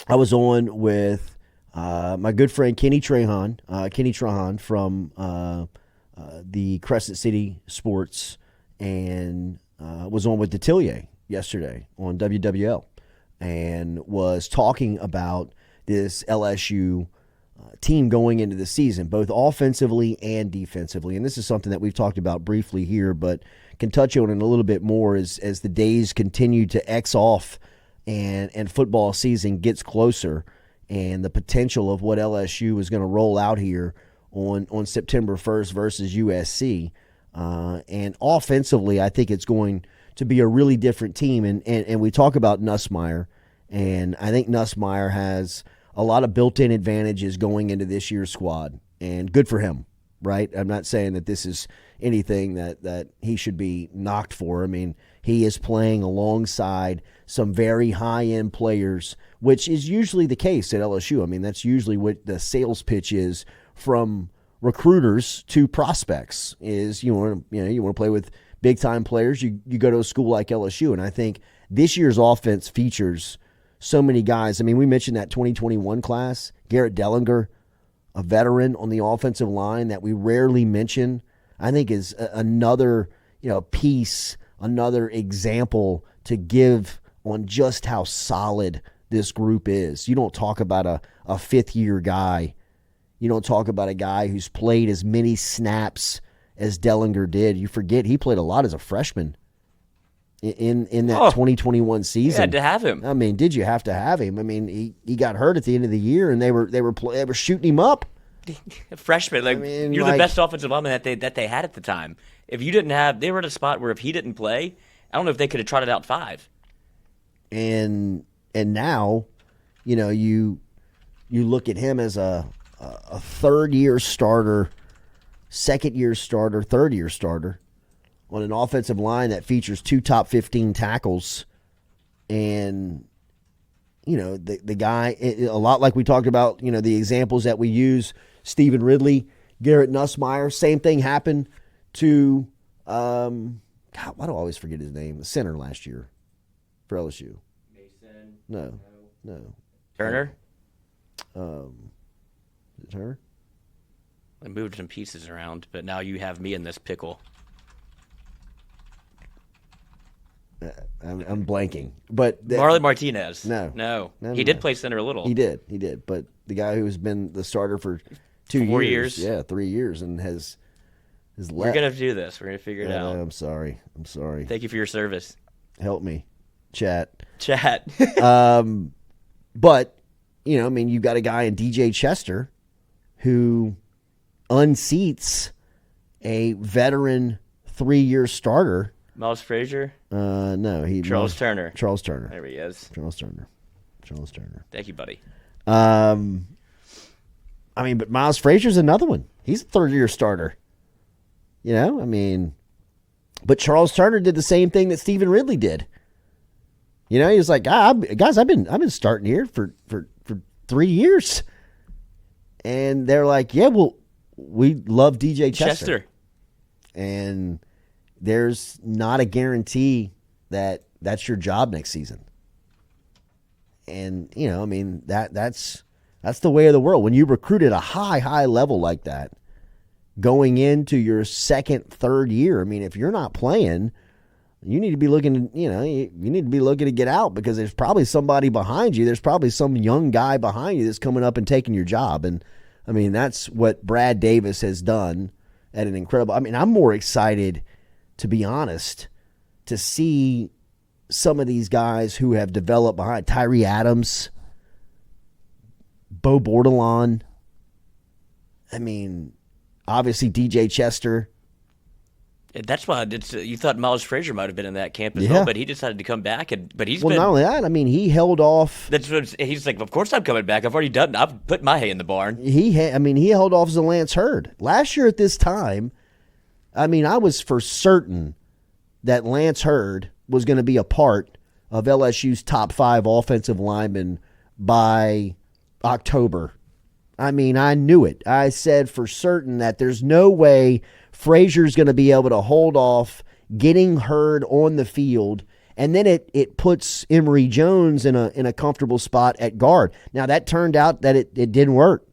I was on with my good friend Kenny Trahan from the Crescent City Sports, and was on with Detillier yesterday on WWL, and was talking about this LSU team going into the season, both offensively and defensively. And this is something that we've talked about briefly here, but can touch on it a little bit more as the days continue to X off and football season gets closer, and the potential of what LSU is going to roll out here on September 1st versus USC. And offensively, I think it's going to be a really different team. And we talk about Nussmeier, and I think Nussmeier has a lot of built-in advantages going into this year's squad, and good for him, right? I'm not saying that this is anything that he should be knocked for. I mean, he is playing alongside some very high-end players, which is usually the case at LSU. I mean, that's usually what the sales pitch is from recruiters to prospects, is you want to play with big-time players, you go to a school like LSU. And I think this year's offense features so many guys. I mean, we mentioned that 2021 class, Garrett Dellinger, a veteran on the offensive line that we rarely mention, I think is another piece, another example to give on just how solid this group is. You don't talk about a fifth-year guy. You don't talk about a guy who's played as many snaps as Dellinger did. You forget he played a lot as a freshman in that 2021 season. You had to have him. I mean, did you have to have him? I mean, he got hurt at the end of the year, and they were shooting him up. Freshman, you're the best offensive lineman that they had at the time. If you didn't have, they were at a spot where if he didn't play, I don't know if they could have trotted out 5. And now, you look at him as a third-year starter, second-year starter, third-year starter on an offensive line that features 2 top 15 tackles. And, the guy, a lot like we talked about, the examples that we use, Stephen Ridley, Garrett Nussmeier, same thing happened to, God, why do I always forget his name? The center last year for LSU. Mason. No. Turner? Is it Turner? I moved some pieces around, but now you have me in this pickle. I'm blanking. But Marlon Martinez. No. He did play center a little. He did. But the guy who's been the starter for 4 years. Yeah, 3 years, and has left. We're going to do this. We're going to figure it out. I'm sorry. Thank you for your service. Help me. Chat. But, you've got a guy in DJ Chester who unseats a veteran 3-year starter. Miles Frazier? No. Turner. Charles Turner. There he is. Charles Turner. Thank you, buddy. But Miles Frazier's another one. He's a third-year starter. But Charles Turner did the same thing that Stephen Ridley did. He was like, guys, I've been starting here for 3 years. And they're like, yeah, well, we love DJ Chester. And there's not a guarantee that that's your job next season. And, that's the way of the world. When you recruit at a high level like that, going into your second, third year, if you're not playing, you need to be looking to get out, because there's probably somebody behind you. There's probably some young guy behind you that's coming up and taking your job. And, that's what Brad Davis has done at an incredible – I'm more excited, to be honest, to see some of these guys who have developed behind Tyree Adams, Bo Bordelon. Obviously DJ Chester. That's why you thought Miles Frazier might have been in that camp as well, but he decided to come back. But he's not only that. He held off. That's what he's like. Of course I'm coming back. I've already done. I've put my hay in the barn. He held off as a Lance Hurd last year at this time. I was for certain that Lance Hurd was going to be a part of LSU's top 5 offensive linemen by October. I knew it. I said for certain that there's no way Frazier's going to be able to hold off getting Hurd on the field And then it puts Emory Jones in a comfortable spot at guard. Now, that turned out that it didn't work.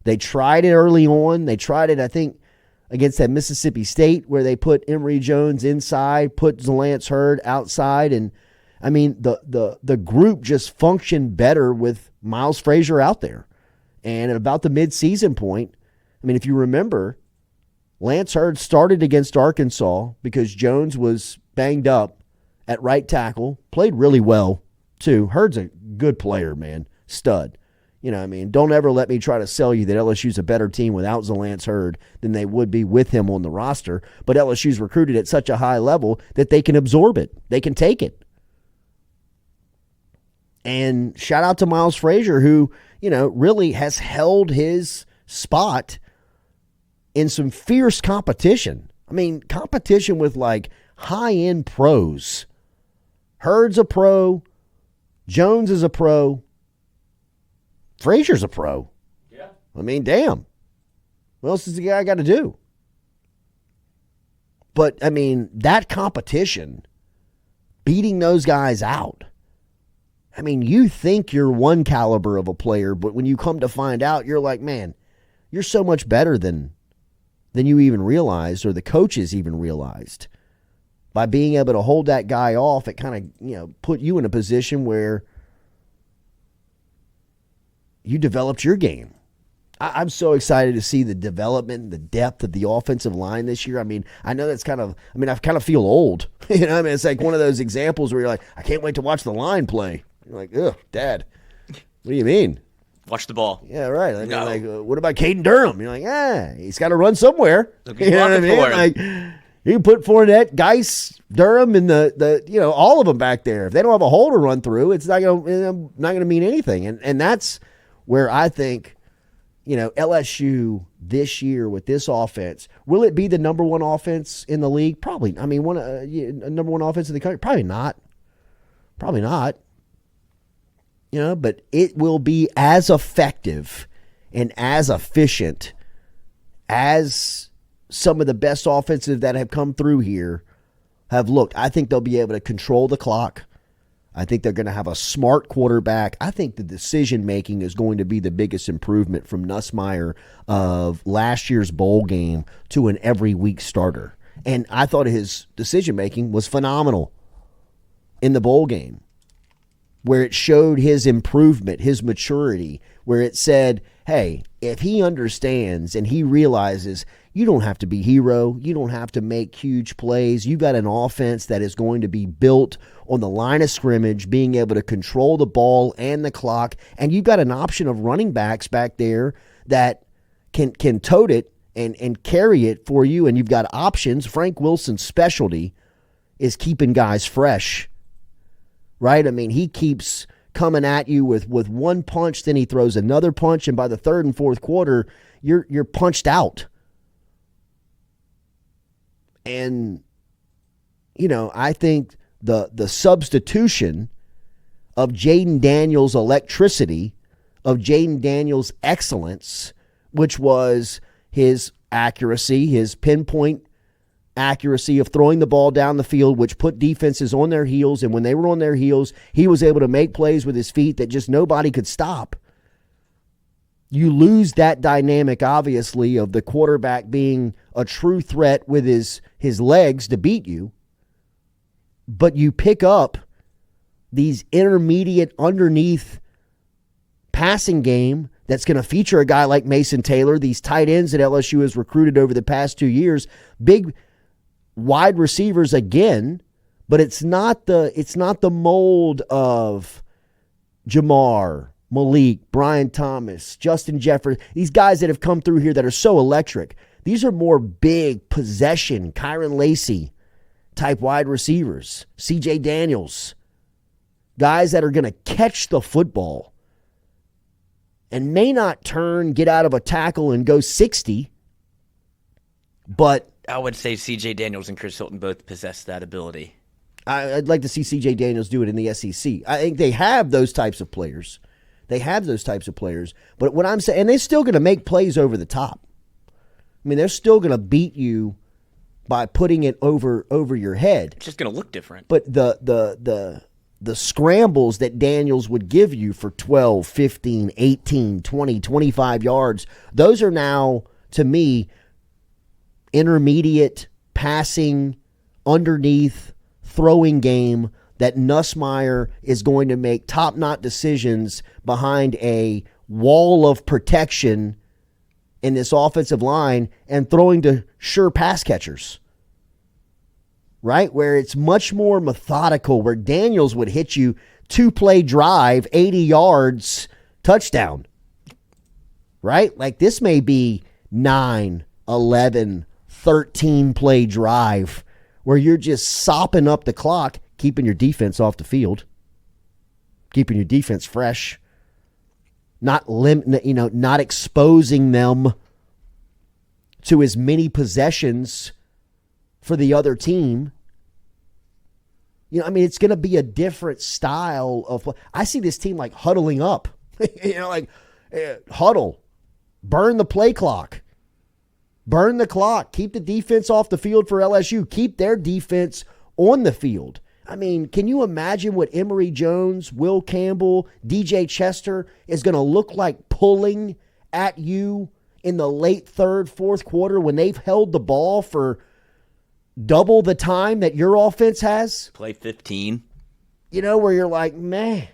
They tried it early on. They tried it, I think, against that Mississippi State where they put Emory Jones inside, put Zalance Hurd outside. And, I mean, the group just functioned better with Miles Frazier out there. And at about the midseason point, I mean, if you remember, Lance Hurd started against Arkansas because Jones was banged up at right tackle, played really well, too. Hurd's a good player, man, stud. You know what I mean? Don't ever let me try to sell you that LSU's a better team without Zalance Hurd than they would be with him on the roster. But LSU's recruited at such a high level that they can absorb it. They can take it. And shout out to Miles Frazier, who, you know, really has held his spot in some fierce competition. I mean, competition with like high-end pros. Hurd's a pro. Jones is a pro. Frazier's a pro. Yeah. I mean, damn. What else does the guy got to do? But, I mean, that competition, beating those guys out. I mean, you think you're one caliber of a player, but when you come to find out, you're like, man, you're so much better than you even realized or the coaches even realized. By being able to hold that guy off, it kind of, you know, put you in a position where you developed your game. I'm so excited to see the development and the depth of the offensive line this year. I mean, I know that's kind of, I mean, I kind of feel old. You know, I mean, it's like one of those examples where you're like, I can't wait to watch the line play. You're like, ugh, Dad, what do you mean? Watch the ball. Yeah, right. I mean, like, what about Caden Durham? You're like, yeah, he's got to run somewhere. You know what I mean? Like, you put Fournette, Geis, Durham, and the you know, all of them back there. If they don't have a hole to run through, it's not gonna mean anything. And that's where I think, you know, LSU this year with this offense, will it be the number one offense in the league? Probably. I mean, number one offense in the country? Probably not. Probably not. You know, but it will be as effective and as efficient as some of the best offensive that have come through here have looked. I think they'll be able to control the clock. I think they're going to have a smart quarterback. I think the decision-making is going to be the biggest improvement from Nussmeier of last year's bowl game to an every-week starter. And I thought his decision-making was phenomenal in the bowl game, where it showed his improvement, his maturity, where it said, hey, if he understands and he realizes you don't have to be hero, you don't have to make huge plays, you got an offense that is going to be built on the line of scrimmage, being able to control the ball and the clock, and you've got an option of running backs back there that can tote it and carry it for you, and you've got options. Frank Wilson's specialty is keeping guys fresh. Right? I mean, he keeps coming at you with one punch, then he throws another punch, and by the third and fourth quarter, you're punched out. And, you know, I think the substitution of Jaden Daniels' electricity, of Jaden Daniels' excellence, which was his accuracy, his pinpoint accuracy of throwing the ball down the field, which put defenses on their heels. And when they were on their heels, he was able to make plays with his feet that just nobody could stop. You lose that dynamic, obviously, of the quarterback being a true threat with his legs to beat you. But you pick up these intermediate underneath passing game that's going to feature a guy like Mason Taylor, these tight ends that LSU has recruited over the past 2 years, big wide receivers again, but it's not the mold of Jamar, Malik, Brian Thomas, Justin Jefferson, these guys that have come through here that are so electric. These are more big possession, Kyron Lacey type wide receivers, CJ Daniels, guys that are going to catch the football and may not get out of a tackle and go 60, but I would say C.J. Daniels and Chris Hilton both possess that ability. I'd like to see C.J. Daniels do it in the SEC. I think they have those types of players. But what I'm saying, and they're still going to make plays over the top. I mean, they're still going to beat you by putting it over your head. It's just going to look different. But the scrambles that Daniels would give you for 12, 15, 18, 20, 25 yards, those are now, to me, intermediate passing, underneath, throwing game that Nussmeier is going to make top-notch decisions behind a wall of protection in this offensive line and throwing to sure pass catchers, right? Where it's much more methodical, where Daniels would hit you 2-play drive, 80 yards, touchdown, right? Like this may be 9, 11, 13-play drive where you're just sopping up the clock, keeping your defense off the field, keeping your defense fresh, not exposing them to as many possessions for the other team. It's going to be a different style of. I see this team like huddling up, huddle, burn the play clock, burn the clock, keep the defense off the field for LSU, keep their defense on the field. Can you imagine what Emory Jones, Will Campbell, DJ Chester is going to look like pulling at you in the late third, fourth quarter when they've held the ball for double the time that your offense has? Play 15. Where you're like, man,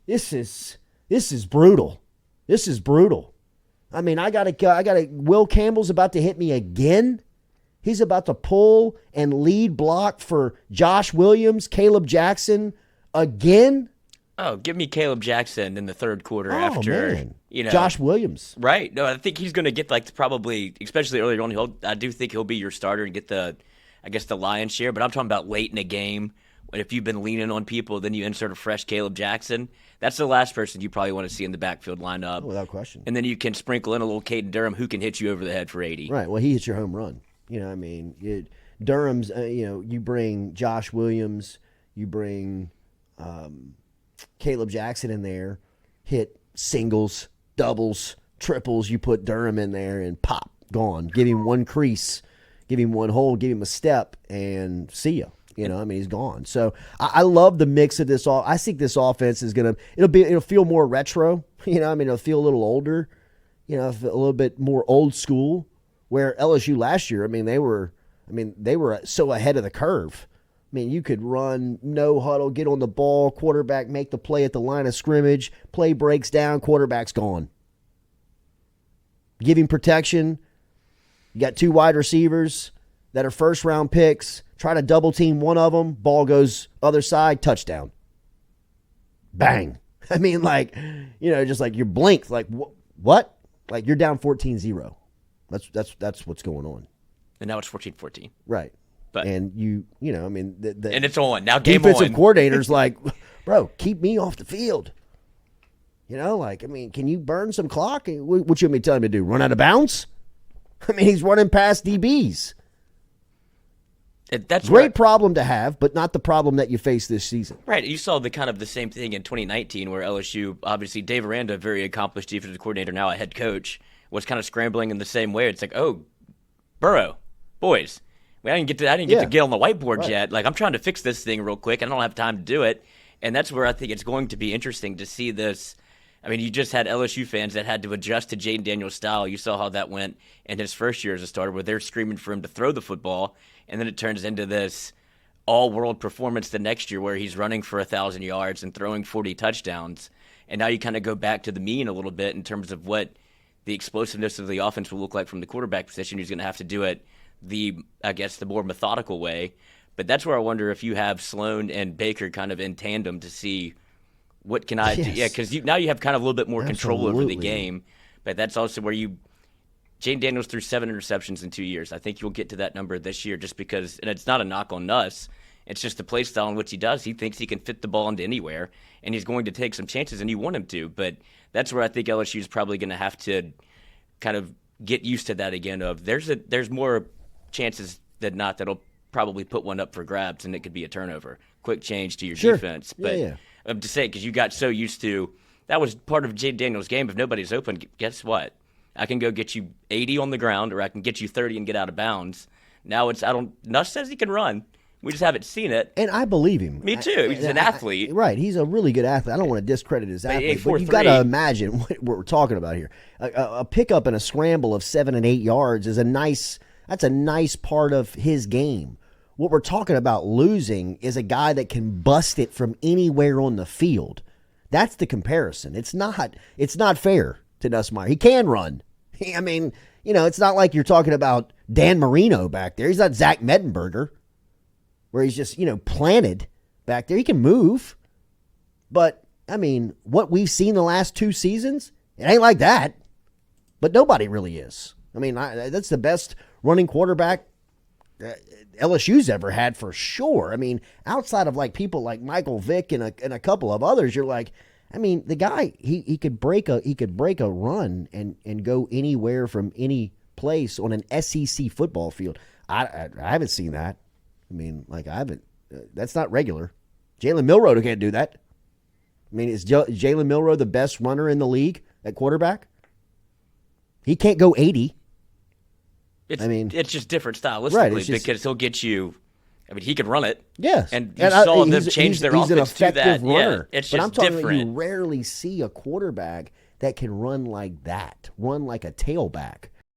this is brutal. This is brutal. I got Will Campbell's about to hit me again. He's about to pull and lead block for Josh Williams, Caleb Jackson again. Oh, give me Caleb Jackson in the third quarter after, man. Josh Williams. Right. No, I think he's going to get probably, especially earlier on, I do think he'll be your starter and get the lion's share. But I'm talking about late in a game. If you've been leaning on people, then you insert a fresh Caleb Jackson. That's the last person you probably want to see in the backfield lineup. Oh, without question. And then you can sprinkle in a little Caden Durham who can hit you over the head for 80. Right. Well, he hits your home run. Durham's, you bring Josh Williams, you bring Caleb Jackson in there, hit singles, doubles, triples, you put Durham in there and pop, gone. Give him one crease, give him one hole, give him a step, and see ya. He's gone. So I love the mix of this. I think this offense is it'll feel more retro. It'll feel a little older, a little bit more old school. Where LSU last year, they were so ahead of the curve. You could run no huddle, get on the ball, quarterback make the play at the line of scrimmage, play breaks down, quarterback's gone. Give him protection. You got 2 wide receivers that are first-round picks. Try to double-team one of them. Ball goes other side, touchdown. Bang. Just like you blink. Like, what? Like, you're down 14-0. That's what's going on. And now it's 14-14. Right. But and the and it's on. Now game defensive on. coordinator's like, bro, keep me off the field. Can you burn some clock? What you want me to tell him to do? Run out of bounds? He's running past DBs. That's great problem to have, but not the problem that you face this season. Right. You saw the same thing in 2019 where LSU, obviously Dave Aranda, very accomplished defensive coordinator, now a head coach, was kind of scrambling in the same way. It's like, oh, Burrow, boys, I didn't get to get on the whiteboard yet. Like, I'm trying to fix this thing real quick. I don't have time to do it. And that's where I think it's going to be interesting to see this. You just had LSU fans that had to adjust to Jaden Daniels' style. You saw how that went in his first year as a starter, where they're screaming for him to throw the football, and then it turns into this all-world performance the next year where he's running for 1,000 yards and throwing 40 touchdowns. And now you kind of go back to the mean a little bit in terms of what the explosiveness of the offense will look like from the quarterback position. He's going to have to do it the more methodical way. But that's where I wonder if you have Sloan and Baker kind of in tandem to see what can I do. Yeah, because now you have kind of a little bit more control over the game. But that's also where Jaden Daniels threw 7 interceptions in 2 years. I think you'll get to that number this year just because, and it's not a knock on Nuss, it's just the play style in which he does. He thinks he can fit the ball into anywhere, and he's going to take some chances, and you want him to. But that's where I think LSU is probably going to have to kind of get used to that again of there's more chances than not that'll probably put one up for grabs, and it could be a turnover. Quick change to your defense. But I'm just saying, because you got so used to that was part of Jaden Daniels' game. If nobody's open, guess what? I can go get you 80 on the ground, or I can get you 30 and get out of bounds. Now Nuss says he can run. We just haven't seen it. And I believe him. Me too. He's an athlete. Right. He's a really good athlete. I don't want to discredit his athlete, but you've 4'3". got to imagine what we're talking about here. A pickup and a scramble of 7 and 8 yards is that's a nice part of his game. What we're talking about losing is a guy that can bust it from anywhere on the field. That's the comparison. It's not fair to Nussmeier. He can run. I mean, it's not like you're talking about Dan Marino back there. He's not Zach Mettenberger, where he's just, planted back there. He can move. But, I mean, what we've seen the last 2 seasons, it ain't like that. But nobody really is. I mean, that's the best running quarterback LSU's ever had for sure. I mean, outside of like people like Michael Vick and a couple of others, you're like, I mean, the guy, he could break a run and go anywhere from any place on an SEC football field. I haven't seen that. I mean, like that's not regular. Jalen Milroe can't do that. I mean, is Jalen Milroe the best runner in the league at quarterback? He can't go 80. It's just different stylistically, because he'll get you. I mean, he can run it. Yes, and you saw them change their offense an effective to that. runner. Yeah, it's but just I'm talking different. about you rarely see a quarterback that can run like that, run like a tailback.